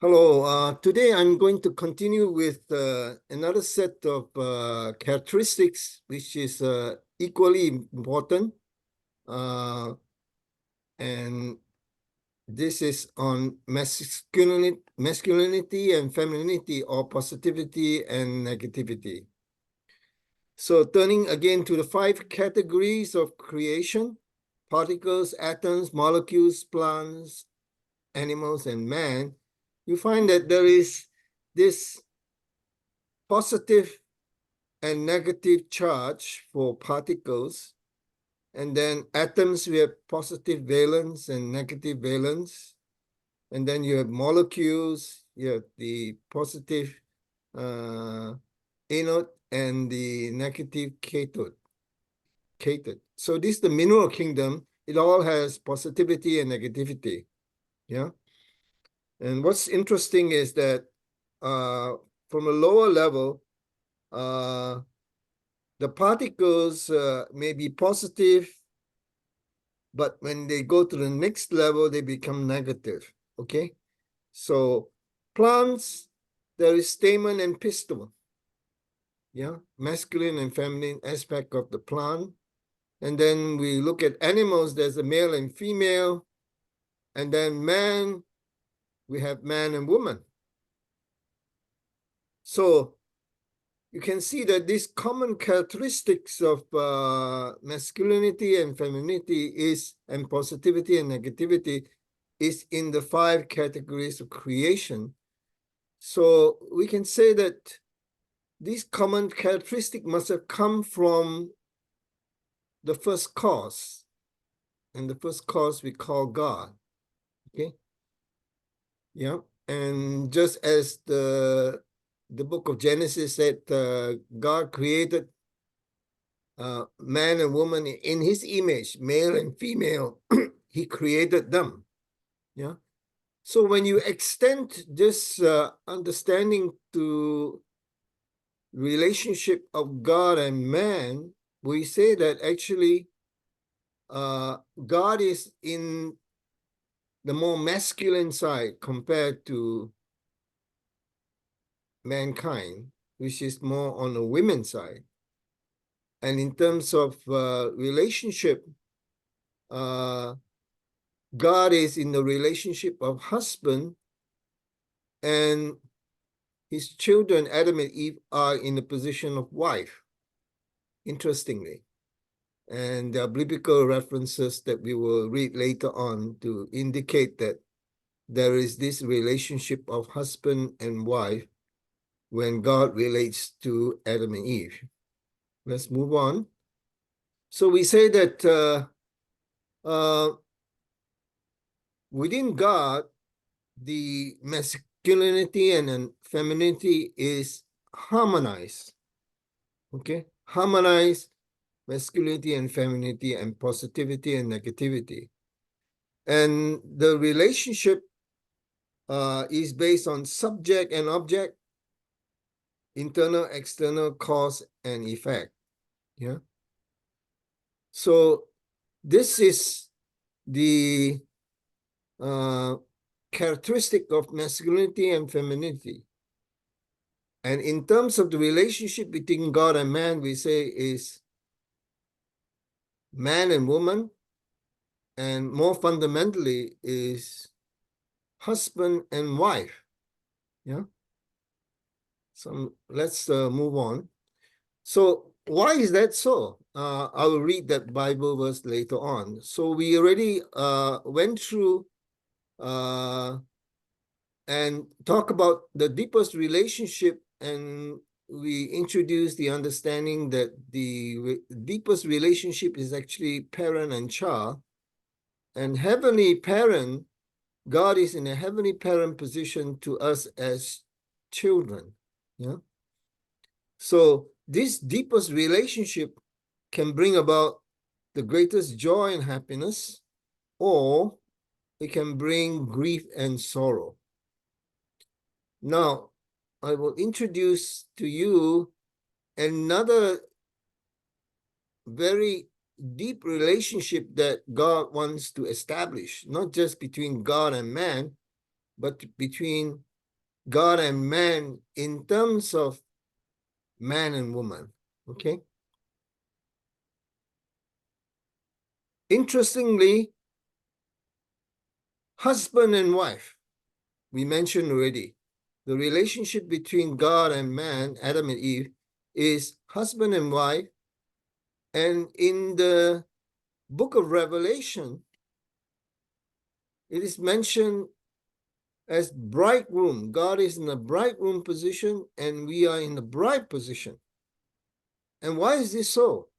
Hello, today I'm going to continue with another set of characteristics which is equally important. And this is on masculinity and femininity, or positivity and negativity. So turning again to the 5 categories of creation: particles, atoms, molecules, plants, animals, and man, you find that there is this positive and negative charge for particles. And then atoms, we have positive valence and negative valence. And then you have molecules, you have the positive anode and the negative cathode. So this is the mineral kingdom. It all has positivity and negativity. Yeah. And what's interesting is that from a lower level, the particles may be positive, but when they go to the next level, they become negative. Okay. So plants, there is stamen and pistil. Yeah. Masculine and feminine aspect of the plant. And then we look at animals, there's a male and female. And then man, we have man and woman. So you can see that these common characteristics of masculinity and femininity and positivity and negativity is in the 5 categories of creation. So we can say that these common characteristics must have come from the first cause. And the first cause we call God. Okay. Yeah. And just as the book of Genesis said, God created man and woman in his image, male and female. He created them. Yeah. So when you extend this understanding to relationship of God and man, we say that actually God is in the more masculine side compared to mankind, which is more on the women's side. And in terms of relationship, God is in the relationship of husband, and his children, Adam and Eve, are in the position of wife, interestingly. And there are biblical references that we will read later on to indicate that there is this relationship of husband and wife when God relates to Adam and Eve. Let's move on. So we say that within God, the masculinity and femininity is harmonized. Okay, harmonized masculinity and femininity and positivity and negativity. And the relationship is based on subject and object, internal, external, cause and effect. Yeah. So this is the characteristic of masculinity and femininity. And in terms of the relationship between God and man, we say is man and woman, and more fundamentally is husband and wife. Yeah. So let's move on. So why is that so? I will read that Bible verse later on. So we already went through and talk about the deepest relationship, and we introduced the understanding that the deepest relationship is actually parent and child. And heavenly parent, God is in a heavenly parent position to us as children. Yeah. So this deepest relationship can bring about the greatest joy and happiness, or it can bring grief and sorrow. Now, I will introduce to you another very deep relationship that God wants to establish, not just between God and man, but between God and man in terms of man and woman. Okay. Interestingly, husband and wife, we mentioned already. The relationship between God and man, Adam and Eve, is husband and wife. And in the book of Revelation, it is mentioned as bridegroom. God is in the bridegroom position and we are in the bride position. And why is this so?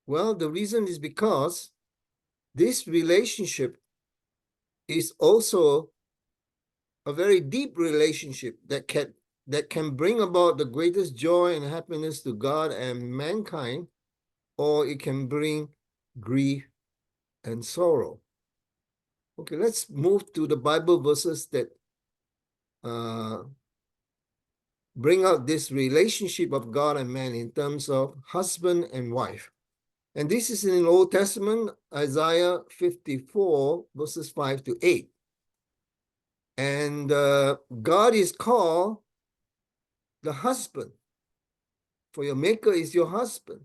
Well, the reason is because this relationship is also a very deep relationship that can bring about the greatest joy and happiness to God and mankind, or it can bring grief and sorrow. Okay, let's move to the Bible verses that bring out this relationship of God and man in terms of husband and wife. And this is in the Old Testament, Isaiah 54, verses 5 to 8. And God is called the husband, for your maker is your husband.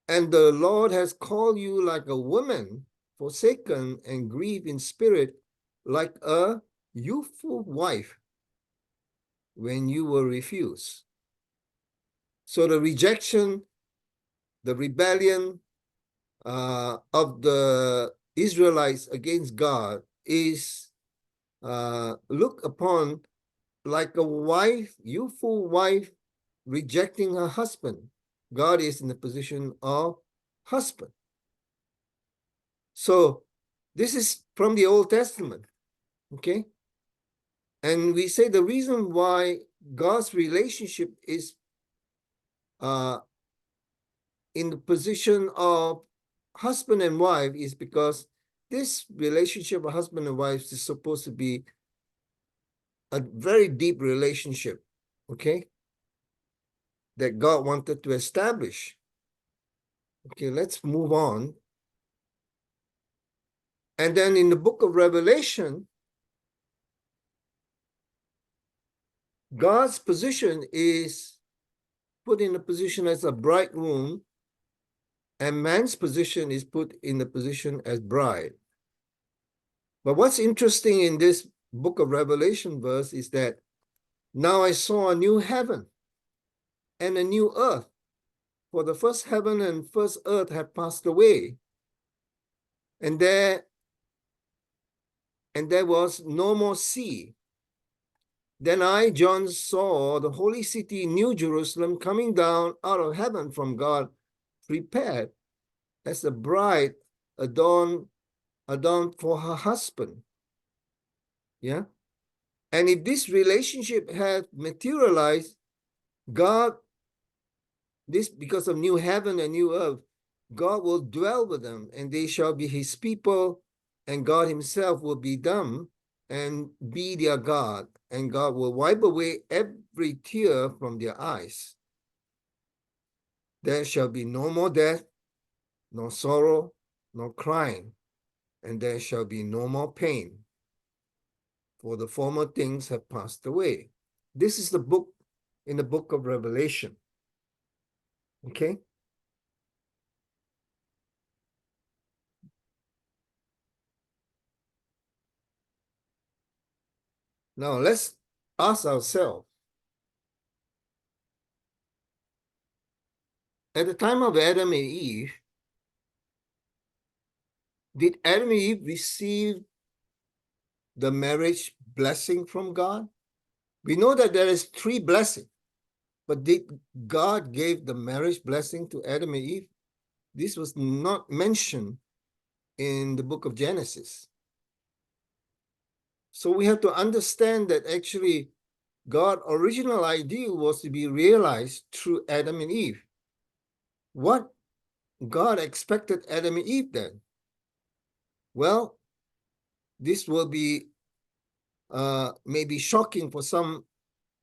And the Lord has called you like a woman, forsaken and grieved in spirit, like a youthful wife when you were refused. So the rejection, the rebellion of the Israelites against God is looked upon like a wife, youthful wife rejecting her husband. God is in the position of husband. So this is from the Old Testament, okay? And we say the reason why God's relationship is in the position of husband and wife is because this relationship of husband and wife is supposed to be a very deep relationship, okay? That God wanted to establish. Okay, let's move on. And then in the book of Revelation, God's position is put in a position as a bridegroom, and man's position is put in the position as bride. But what's interesting in this book of Revelation verse is that now I saw a new heaven and a new earth, for the first heaven and first earth have passed away, and there was no more sea. Then I, John, saw the holy city, New Jerusalem, coming down out of heaven from God, prepared as a bride adorned for her husband. Yeah. And if this relationship had materialized, God, this because of new heaven and new earth, God will dwell with them, and they shall be his people, and God himself will be them and be their God, and God will wipe away every tear from their eyes. There shall be no more death, no sorrow, no crying, and there shall be no more pain, for the former things have passed away. This is the book in the book of Revelation. Okay? Now let's ask ourselves, at the time of Adam and Eve, did Adam and Eve receive the marriage blessing from God? We know that there is 3 blessings, but did God give the marriage blessing to Adam and Eve? This was not mentioned in the book of Genesis. So we have to understand that actually God's original ideal was to be realized through Adam and Eve. What God expected Adam and Eve then? Well, this will be maybe shocking for some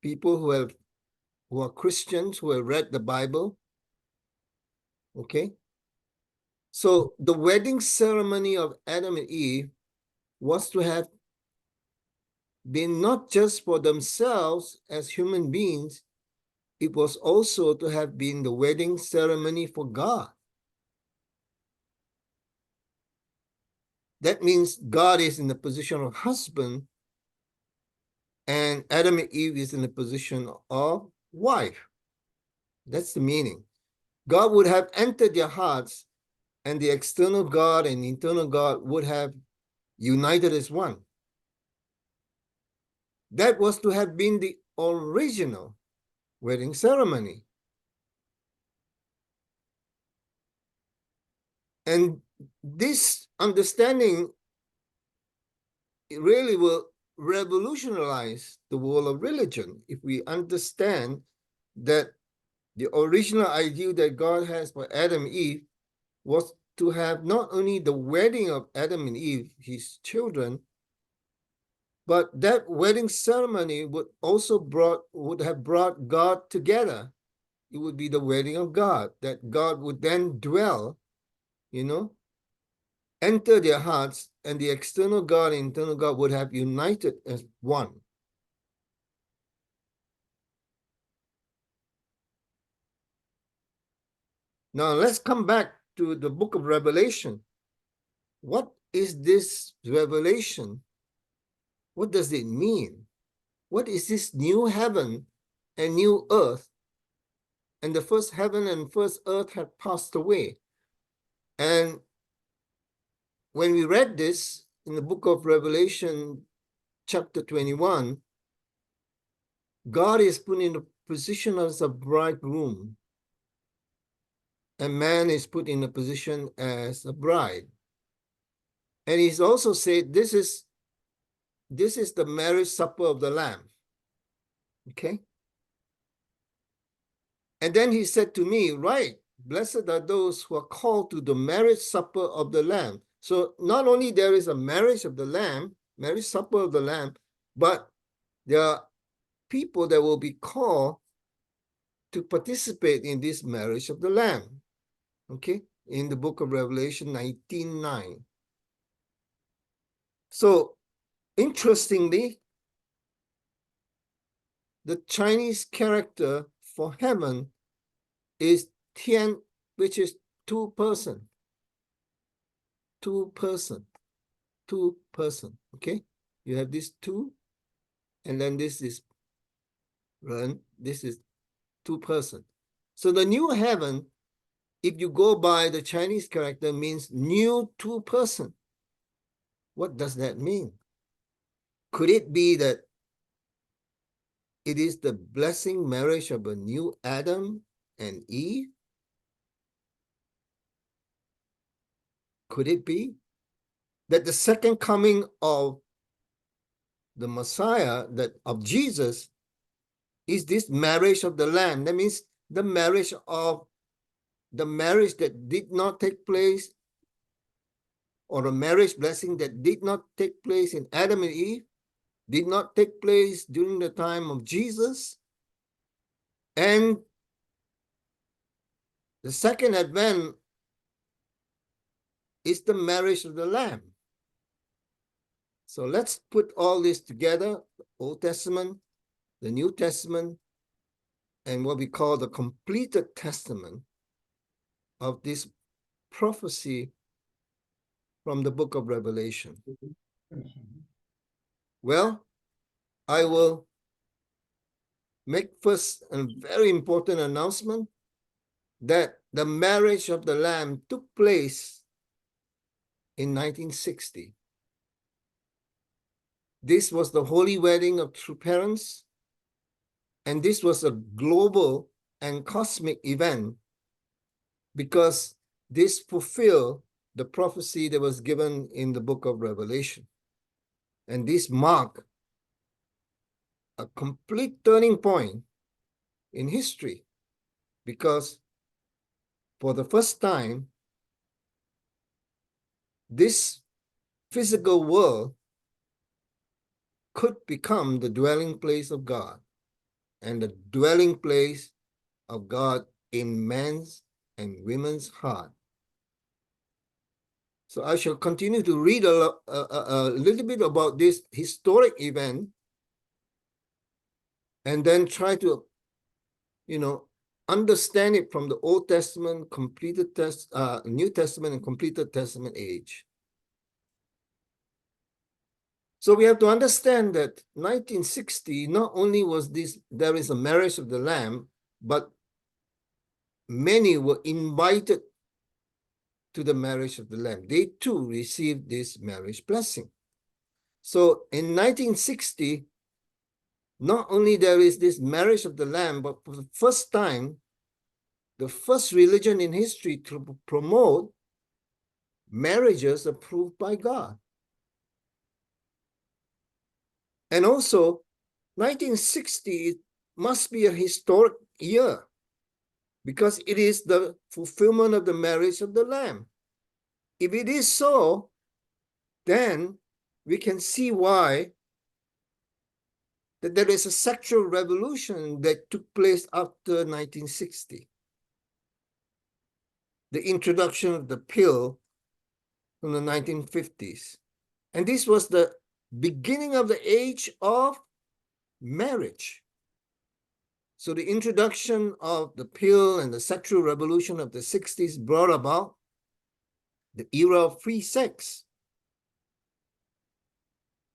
people who are Christians, who have read the Bible. Okay. So the wedding ceremony of Adam and Eve was to have been not just for themselves as human beings, it was also to have been the wedding ceremony for God. That means God is in the position of husband and Adam and Eve is in the position of wife. That's the meaning. God would have entered their hearts, and the external God and internal God would have united as one. That was to have been the original wedding ceremony. And this understanding really will revolutionize the world of religion if we understand that the original ideal that God has for Adam and Eve was to have not only the wedding of Adam and Eve, his children, but that wedding ceremony would have brought God together. It would be the wedding of God, that God would then dwell, enter their hearts, and the external God and internal God would have united as one. Now let's come back to the book of Revelation. What is this revelation? What does it mean? What is this new heaven and new earth? And the first heaven and first earth had passed away. And when we read this in the book of Revelation, chapter 21, God is put in the position as a bridegroom, and man is put in a position as a bride. And he's also said, this is the marriage supper of the Lamb. Okay? And then he said to me, right, blessed are those who are called to the marriage supper of the Lamb. So not only there is a marriage of the Lamb, marriage supper of the Lamb, but there are people that will be called to participate in this marriage of the Lamb. Okay? In the book of Revelation 19:9. So interestingly, the Chinese character for heaven is Tian, which is two person. Two person. Two person. Okay? You have this two, and then this is Ren, this is two person. So the new heaven, if you go by the Chinese character, means new two person. What does that mean? Could it be that it is the blessing marriage of a new Adam and Eve? Could it be that the second coming of the Messiah, that of Jesus, is this marriage of the Lamb? That means the marriage that did not take place, or a marriage blessing that did not take place in Adam and Eve, did not take place during the time of Jesus. And the second advent is the marriage of the Lamb. So let's put all this together, the Old Testament, the New Testament, and what we call the completed testament of this prophecy from the book of Revelation. Well, I will make first a very important announcement that the marriage of the Lamb took place in 1960. This was the holy wedding of true parents, and this was a global and cosmic event because this fulfilled the prophecy that was given in the book of Revelation. And this marked a complete turning point in history because for the first time, this physical world could become the dwelling place of God and the dwelling place of God in man's and women's heart. So I shall continue to read a little bit about this historic event and then try to, understand it from the Old Testament, New Testament, and completed Testament age. So we have to understand that 1960, not only was there is a marriage of the Lamb, but many were invited to the marriage of the Lamb. They too received this marriage blessing. So in 1960, not only there is this marriage of the Lamb, but for the first time, the first religion in history to promote marriages approved by God. And also, 1960 must be a historic year because it is the fulfillment of the marriage of the Lamb. If it is so, then we can see why that there is a sexual revolution that took place after 1960. The introduction of the pill from the 1950s. And this was the beginning of the age of marriage. So the introduction of the pill and the sexual revolution of the 60s brought about the era of free sex.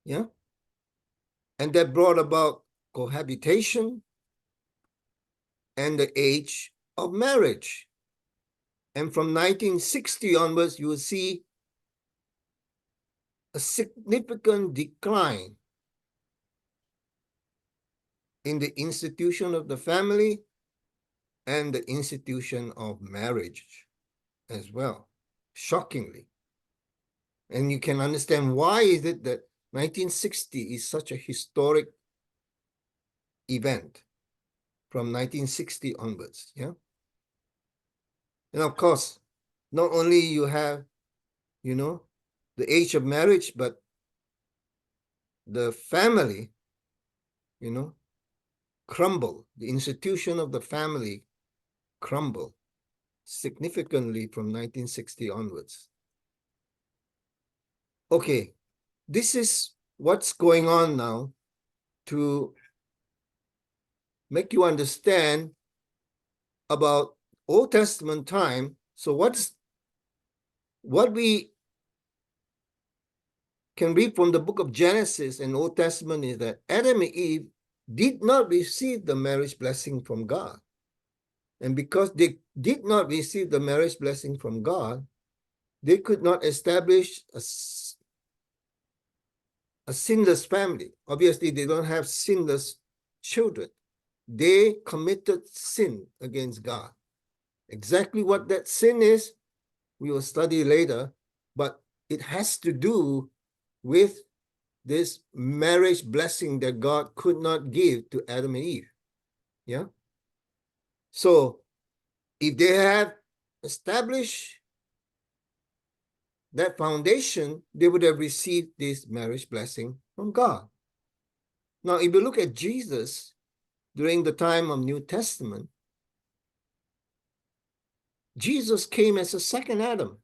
Yeah. And that brought about cohabitation and the age of marriage. And from 1960 onwards, you will see a significant decline in the institution of the family and the institution of marriage as well, shockingly. And you can understand why is it that 1960 is such a historic event from 1960 onwards, yeah? And of course, not only you have, the age of marriage, but the family, crumble. The institution of the family crumble significantly from 1960 onwards. Okay, this is what's going on now to make you understand about Old Testament time. So what we can read from the book of Genesis and Old Testament is that Adam and Eve did not receive the marriage blessing from God. And because they did not receive the marriage blessing from God, they could not establish a sinless family. Obviously, they don't have sinless children. They committed sin against God. Exactly what that sin is, we will study later, but it has to do with this marriage blessing that God could not give to Adam and Eve. Yeah. So if they have established that foundation, they would have received this marriage blessing from God. Now, if you look at Jesus during the time of New Testament, Jesus came as a second Adam.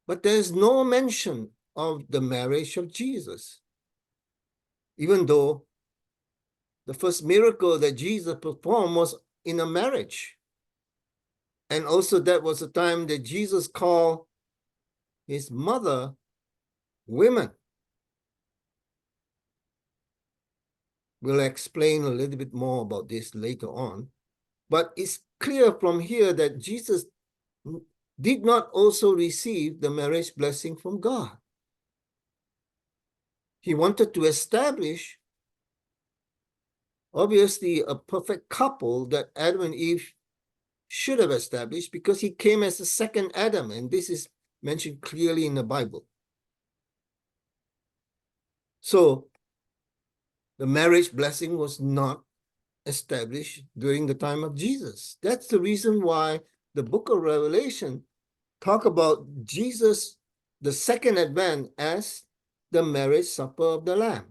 But there is no mention of the marriage of Jesus, even though the first miracle that Jesus performed was in a marriage. And also that was the time that Jesus called his mother women. We'll explain a little bit more about this later on. But it's clear from here that Jesus did not also receive the marriage blessing from God. He wanted to establish, obviously, a perfect couple that Adam and Eve should have established because he came as the second Adam, and this is mentioned clearly in the Bible. So the marriage blessing was not established during the time of Jesus. That's the reason why the book of Revelation talk about Jesus, the second advent, as the marriage supper of the Lamb.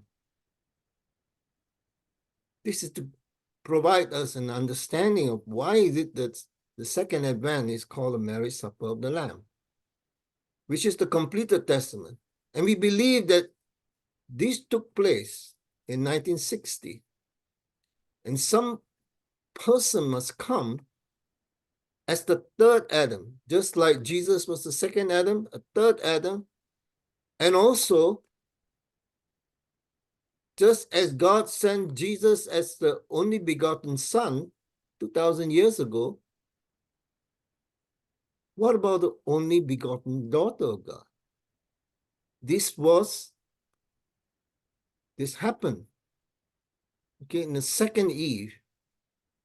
This is to provide us an understanding of why is it that the second advent is called the marriage supper of the Lamb, which is the completed testament. And we believe that this took place in 1960. And some person must come as the third Adam, just like Jesus was the second Adam, a third Adam. And also, just as God sent Jesus as the only begotten Son 2,000 years ago, what about the only begotten daughter of God? This happened, okay, in the second Eve.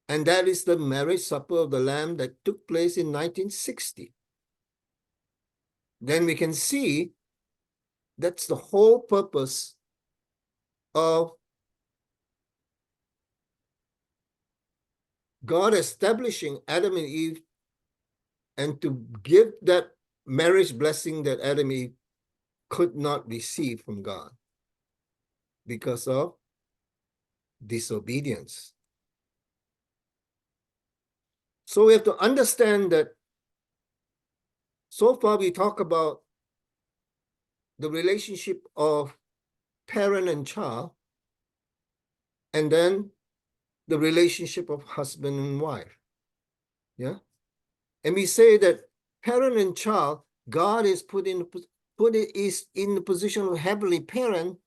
And that is the marriage supper of the Lamb that took place in 1960. Then we can see that's the whole purpose of God establishing Adam and Eve and to give that marriage blessing that Adam and Eve could not receive from God because of disobedience. So we have to understand that so far we talk about the relationship of parent and child, and then the relationship of husband and wife. Yeah. And we say that parent and child, God is is in the position of heavenly parent,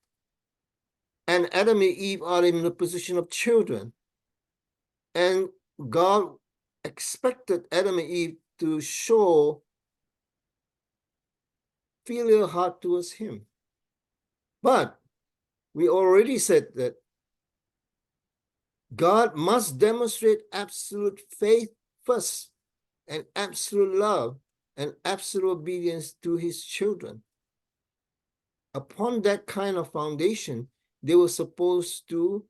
and Adam and Eve are in the position of children. And God expected Adam and Eve to show filial heart towards him. But we already said that God must demonstrate absolute faith first, and absolute love and absolute obedience to his children. Upon that kind of foundation, they were supposed to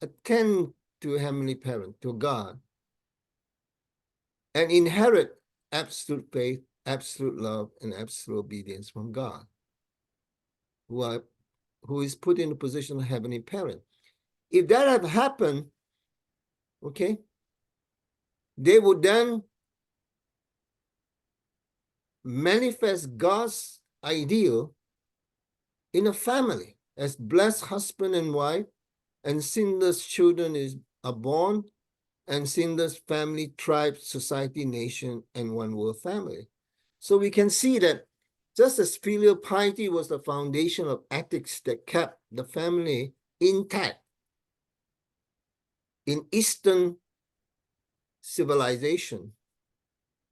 attend to a heavenly parent, to God, and inherit absolute faith, absolute love, and absolute obedience from God, who is put in the position of heavenly parent. If that had happened, okay, they would then manifest God's ideal in a family as blessed husband and wife, and sinless children are born, and sinless family, tribe, society, nation, and one world family. So we can see that just as filial piety was the foundation of ethics that kept the family intact in Eastern civilization,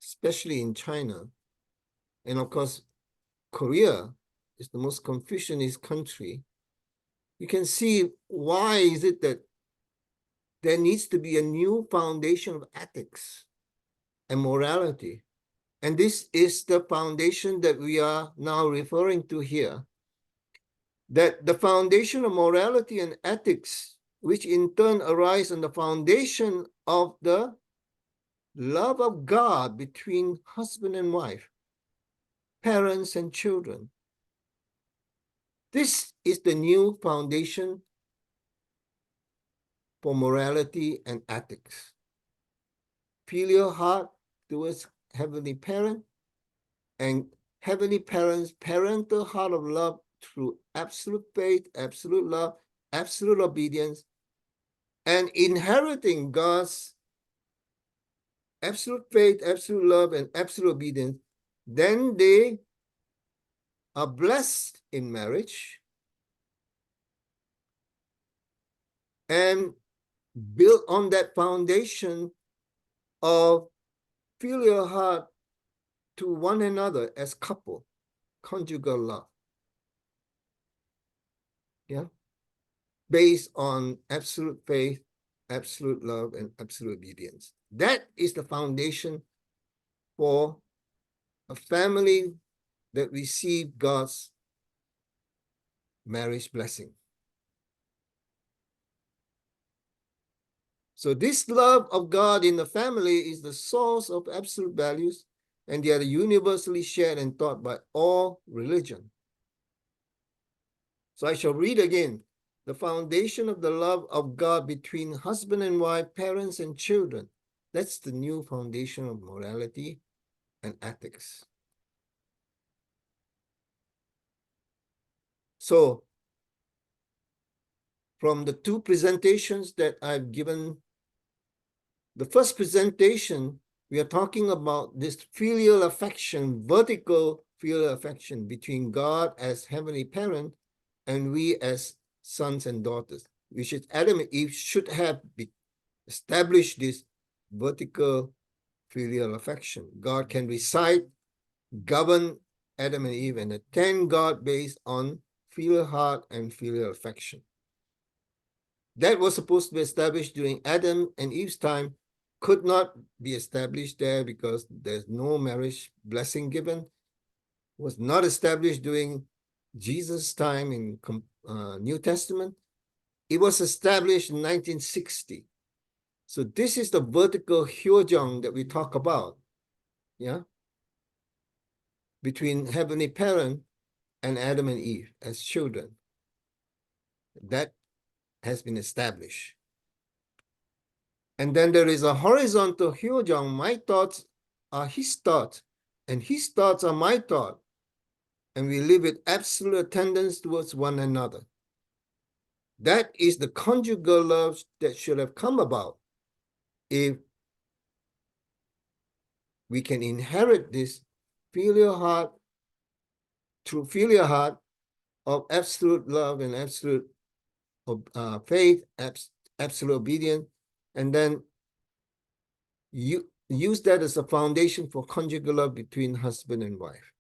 especially in China, and of course, Korea is the most Confucianist country. You can see why is it that there needs to be a new foundation of ethics and morality. And this is the foundation that we are now referring to here. That the foundation of morality and ethics, which in turn arise on the foundation of the love of God between husband and wife, parents and children. This is the new foundation for morality and ethics. Filial heart towards heavenly parent, and heavenly parents' parental heart of love through absolute faith, absolute love, absolute obedience, and inheriting God's absolute faith, absolute love, and absolute obedience, then they are blessed in marriage and built on that foundation of filial heart to one another as couple, conjugal love. Yeah. Based on absolute faith, absolute love, and absolute obedience. That is the foundation for a family that receive God's marriage blessing. So this love of God in the family is the source of absolute values, and they are universally shared and taught by all religion. So I shall read again. The foundation of the love of God between husband and wife, parents and children. That's the new foundation of morality and ethics. So from the two presentations that I've given. The first presentation, we are talking about this filial affection, vertical filial affection between God as heavenly parent and we as sons and daughters, which is Adam and Eve should have established this vertical filial affection. God can reside, govern Adam and Eve, and attend God based on filial heart and filial affection. That was supposed to be established during Adam and Eve's time, could not be established there because there's no marriage blessing given, was not established during Jesus' time in New Testament. It was established in 1960. So this is the vertical hyojong that we talk about, yeah, between heavenly parent and Adam and Eve as children. That has been established. And then there is a horizontal hyojong. My thoughts are his thoughts, and his thoughts are my thought. And we live with absolute attendance towards one another. That is the conjugal love that should have come about if we can inherit this filial heart, through filial heart of absolute love and absolute faith, absolute obedience, and then you use that as a foundation for conjugal love between husband and wife.